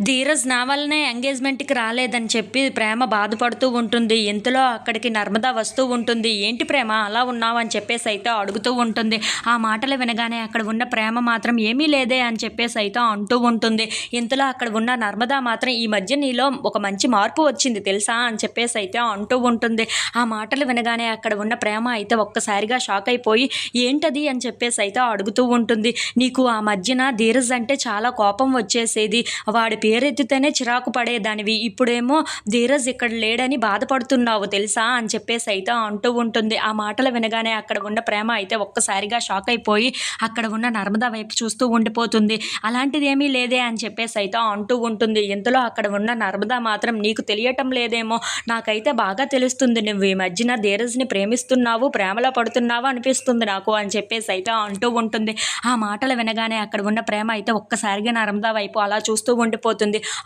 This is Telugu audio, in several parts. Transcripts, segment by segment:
ధీరజ్ నా వల్లనే ఎంగేజ్మెంట్‌కి రాలేదని చెప్పి ప్రేమ బాధపడుతూ ఉంటుంది. ఇంతలో అక్కడికి నర్మద వస్తూ ఉంటుంది. "ఏంటి ప్రేమ అలా ఉన్నావు?" అని చెప్పేసి అయితే అడుగుతూ ఉంటుంది. ఆ మాటలు వినగానే అక్కడ ఉన్న ప్రేమ మాత్రం "ఏమీ లేదే" అని చెప్పేసి అయితే అంటూ ఉంటుంది. ఇంతలో అక్కడ ఉన్న నర్మద మాత్రం "ఈ మధ్య నీలో ఒక మంచి మార్పు వచ్చింది తెలుసా?" అని చెప్పేసి అయితే అంటూ ఉంటుంది. ఆ మాటలు వినగానే అక్కడ ఉన్న ప్రేమ అయితే ఒక్కసారిగా షాక్ అయిపోయి "ఏంటది?" అని చెప్పేసి అయితే అడుగుతూ ఉంటుంది. "నీకు ఆ మధ్యన ధీరజ్ అంటే చాలా కోపం వచ్చేసేది. వాడి పేరెత్తితేనే చిరాకు పడేదానివి. ఇప్పుడేమో ధీరజ్ ఇక్కడ లేడని బాధపడుతున్నావు తెలుసా?" అని చెప్పేసి అయితే అంటూ ఉంటుంది. ఆ మాటలు వినగానే అక్కడ ఉన్న ప్రేమ అయితే ఒక్కసారిగా షాక్ అయిపోయి అక్కడ ఉన్న నర్మద వైపు చూస్తూ ఉండిపోతుంది. "అలాంటిదేమీ లేదే" అని చెప్పేసి అయితే అంటూ ఉంటుంది. ఇంతలో అక్కడ ఉన్న నర్మద మాత్రం "నీకు తెలియటం లేదేమో, నాకైతే బాగా తెలుస్తుంది. నువ్వు ఈ మధ్యన ధీరజ్‌ని ప్రేమిస్తున్నావు, ప్రేమలో పడుతున్నావు అనిపిస్తుంది నాకు" అని చెప్పేసి అయితే అంటూ ఉంటుంది. ఆ మాటలు వినగానే అక్కడ ఉన్న ప్రేమ అయితే ఒక్కసారిగా నర్మద వైపు అలా చూస్తూ ఉండిపోతుంది.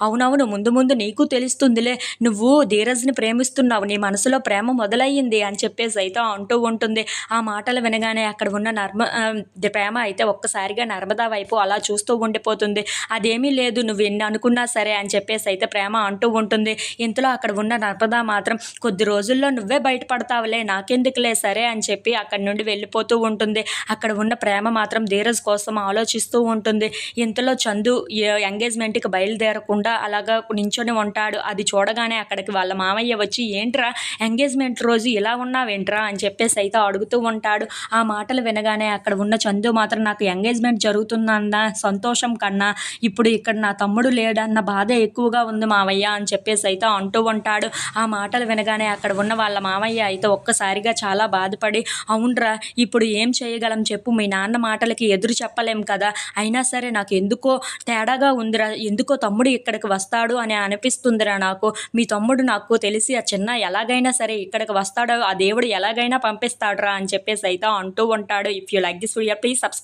"అవునవును, ముందు ముందు నీకు తెలుస్తుందిలే. నువ్వు ధీరజ్‌ని ప్రేమిస్తున్నావు. నీ మనసులో ప్రేమ మొదలయ్యింది" అని చెప్పేసి అయితే అంటూ ఉంటుంది. ఆ మాటలు వినగానే అక్కడ ఉన్న ప్రేమ అయితే ఒక్కసారిగా నర్మద వైపు అలా చూస్తూ ఉండిపోతుంది. "అదేమీ లేదు, నువ్వు ఎన్ని అనుకున్నా సరే" అని చెప్పేసి అయితే ప్రేమ అంటూ ఉంటుంది. ఇంతలో అక్కడ ఉన్న నర్మద మాత్రం "కొద్ది రోజుల్లో నువ్వే బయటపడతావులే, నాకెందుకులే సరే" అని చెప్పి అక్కడి నుండి వెళ్ళిపోతూ ఉంటుంది. అక్కడ ఉన్న ప్రేమ మాత్రం ధీరజ్ కోసం ఆలోచిస్తూ ఉంటుంది. ఇంతలో చందు ఎంగేజ్మెంట్‌కి బయలుదేరకుండా అలాగా నించొని ఉంటాడు. అది చూడగానే అక్కడికి వాళ్ళ మామయ్య వచ్చి "ఏంట్రా ఎంగేజ్మెంట్ రోజు ఇలా ఉన్నావేంట్రా?" అని చెప్పేసి అయితే అడుగుతూ ఉంటాడు. ఆ మాటలు వినగానే అక్కడ ఉన్న చందు మాత్రం "నాకు ఎంగేజ్మెంట్ జరుగుతుందన్న సంతోషం కన్నా ఇప్పుడు ఇక్కడ నా తమ్ముడు లేడన్న బాధే ఎక్కువగా ఉంది మావయ్య" అని చెప్పేసి అయితే అంటూ ఉంటాడు. ఆ మాటలు వినగానే అక్కడ ఉన్న వాళ్ళ మామయ్య అయితే ఒక్కసారిగా చాలా బాధపడి "అవునురా, ఇప్పుడు ఏం చేయగలం చెప్పు, మీ నాన్న మాటలకి ఎదురు చెప్పలేం కదా. అయినా సరే నాకు ఎందుకో తేడాగా ఉందిరా, ఎందుకో తమ్ముడు ఇక్కడికి వస్తాడు అని అనిపిస్తుందిరా నాకు. మీ తమ్ముడు నాకు తెలిసి ఆ చిన్న ఎలాగైనా సరే ఇక్కడికి వస్తాడు, ఆ దేవుడు ఎలాగైనా పంపిస్తాడురా" అని చెప్పేసి అయితే అంటూ ఉంటాడు. If you like this video please subscribe.